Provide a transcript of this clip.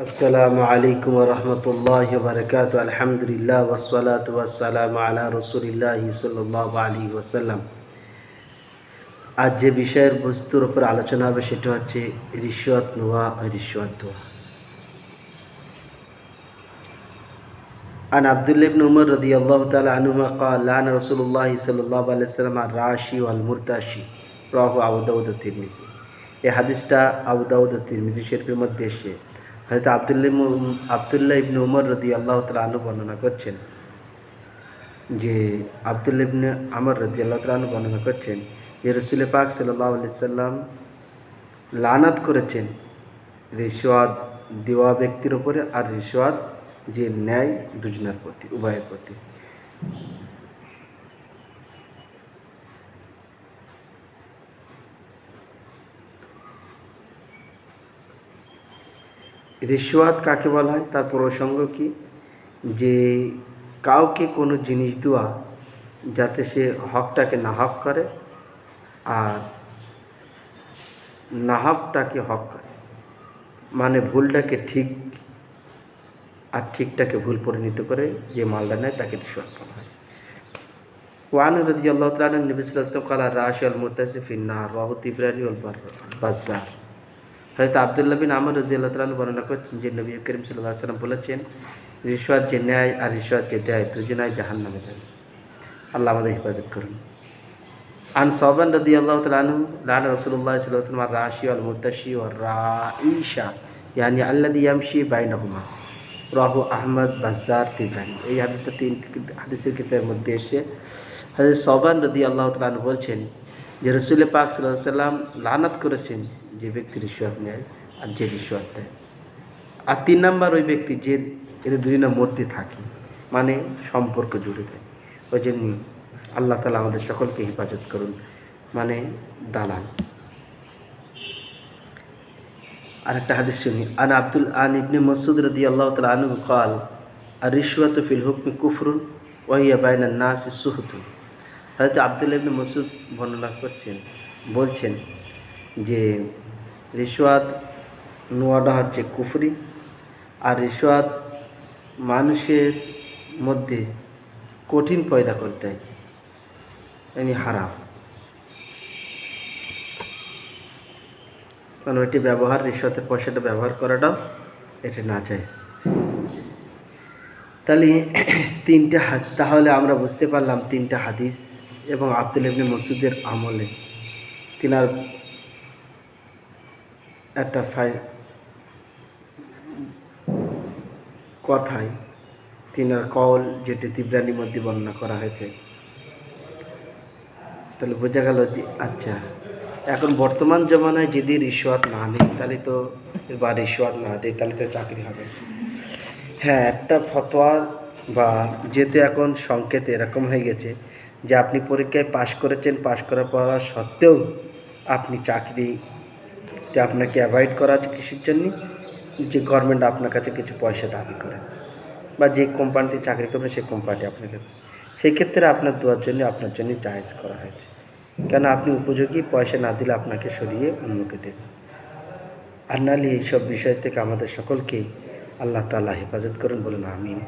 আসসালামু আলাইকুম ওয়া রাহমাতুল্লাহি ওয়া বারাকাতুহু। আলহামদুলিল্লাহ ওয়াসসালাতু ওয়াসসালামু আলা রাসূলিল্লাহি সাল্লাল্লাহু আলাইহি ওয়াসাল্লাম। আজ যে বিষয়ের বস্তুর উপর আলোচনা হবে সেটা হচ্ছে রিশওয়াত নেওয়া ও রিশওয়াত দেওয়া। আন আব্দুল্লাহ ইবনে উমর রাদিয়াল্লাহু তাআলা আনহুমা ক্বাল লা'না রাসূলুল্লাহি সাল্লাল্লাহু আলাইহি ওয়াসাল্লাম আর-রাশি ওয়াল মুরতাশি, রাওয়াহু আবু দাউদ ও তিরমিজি। এই হাদিসটা আবু দাউদ ও তিরমিজি শরীফের মধ্যে এসেছে। হযরত আব্দুল্লাহ ইবনে উমর রাদিয়াল্লাহু তাআলা আনহু বর্ণনা করছেন যে আব্দুল্লাহ ইবনে আমর রাদিয়াল্লাহু তাআলা আনহু বর্ণনা করছেন যে রাসূল পাক সাল্লাল্লাহু আলাইহি ওয়াসাল্লাম লানাত করেছেন রিশওয়াত দেওয়া ব্যক্তির উপরে আর রিশওয়াত যে ন্যায় দুজনের প্রতি, উভয়ের প্রতি। রিশওয়াত কাকে বলা হয় তার প্রসঙ্গ কি, যে কাউকে কোনো জিনিস দেওয়া যাতে সে হকটাকে নাহক করে আর নাহকটাকে হক করে, মানে ভুলটাকে ঠিক আর ঠিকটাকে ভুল পরিণত করে যে মালটা নেয় তাকে রিশওয়াত বলা হয়। ওয়ান রাদিয়াল্লাহু তাআলা আন নবী সাল্লাল্লাহু আলাইহি ওয়াসাল্লাম ক্বালা আর-রাশি ওয়াল মুরতাশি ফিন-নার, রাওয়াহু তিবরানী ওয়াল বাজ্জার। হযরত আব্দুল্লাহ বিন আমর রাদিয়াল্লাহু তাআলা বর্ণনা করছেন যে নবী করিম সাল্লাল্লাহু আলাইহি ওয়াসাল্লাম বলেছেন, রিশওয়াত যে নেয় আর রিশওয়াত যে দেয় দুজনাই জাহান্নামে যাবে। আল্লাহ আমাদের হেফাজত করুন। আন সাওবান রাদিয়াল্লাহু তাআলা আনহু লা'না রাসূলুল্লাহ সাল্লাল্লাহু আলাইহি ওয়াসাল্লাম আর-রাশি ওয়াল মুরতাশি ওয়ার রাঈশা ইয়ানি আল্লাযী ইয়ামশি বাইনাহুমা, রাহু আহমদ, বাজ্জার, তিবরানী। এই হাদিসটা তিন হাদিসের কিতাবের মধ্যে এসে হযরত সাওবান রাদিয়াল্লাহু তাআলা আনহু বলছেন যে রাসূল পাক সাল্লাল্লাহু আলাইহি ওয়াসাল্লাম লানাত করেছেন যে ব্যক্তি রিশওয়াত নেয় আর যে রিশওয়াত দেয়। আর 3 নাম্বার ওই ব্যক্তি যে এদের দুজনের মধ্যে থাকে, মানে সম্পর্ক জুড়ে দেয়। ওই জন্য আল্লাহ তাআলা আমাদের সকলকে হেফাজত করুন, মানে দালাল। আরেকটা হাদিস শুনি। আন ইবনে মাসউদ রাদিয়াল্লাহু তাআলা আনহু قال আর-রিশওয়াতু ফিল হুকমি কুফরুন ওয়া হিয়া বাইনান নাসি সুহতুন। হযরত আব্দুল্লাহ ইবনে মাসউদ বর্ণনা বলছেন যে রিশওয়াত নেওয়াটা হচ্ছে কুফরি, আর রিশওয়াত মানুষের মধ্যে কঠিন পয়দা করতে হয়, মানে হারাম। কারণ এটি ব্যবহার, রিশওয়াতের পয়সাটা ব্যবহার করাটাও এটা নাজায়েজ। তাহলে আমরা বুঝতে পারলাম 3টা হাদিস এবং আব্দুল্লাহ ইবনে মাসউদের আমলে তিনার একটা কথায় তিনার কওল যেটি তিবরানীর মধ্যে বর্ণনা করা হয়েছে। তাহলে বোঝা গেল যে আচ্ছা, এখন বর্তমান জমানায় যদি রিশওয়াত না নেই তাহলে তো, বা রিশওয়াত না দেয় তাহলে তো চাকরি হবে। হ্যাঁ, একটা ফতোয়া বা যেহেতু এখন সংকেত এরকম হয়ে গেছে যে আপনি পরীক্ষায় পাশ করেছেন, পাশ করার পর সত্ত্বেও আপনি চাকরিতে আপনাকে অ্যাভয়েড করা আছে কিসের জন্য, যে গভর্নমেন্ট আপনার কাছে কিছু পয়সা দাবি করে, বা যে কোম্পানিতে চাকরি করবেন সেই কোম্পানি আপনাকে, সেই ক্ষেত্রে আপনার দেওয়ার জন্য আপনার জন্য জায়েজ করা হয়েছে। কেন আপনি উপযোগী, পয়সা না দিলে আপনাকে সরিয়ে অন্যকে দেবে। আর নাহলে এইসব বিষয় থেকে আমাদের সকলকেই আল্লাহ তাআলা হেফাজত করুন, বলুন আমিন।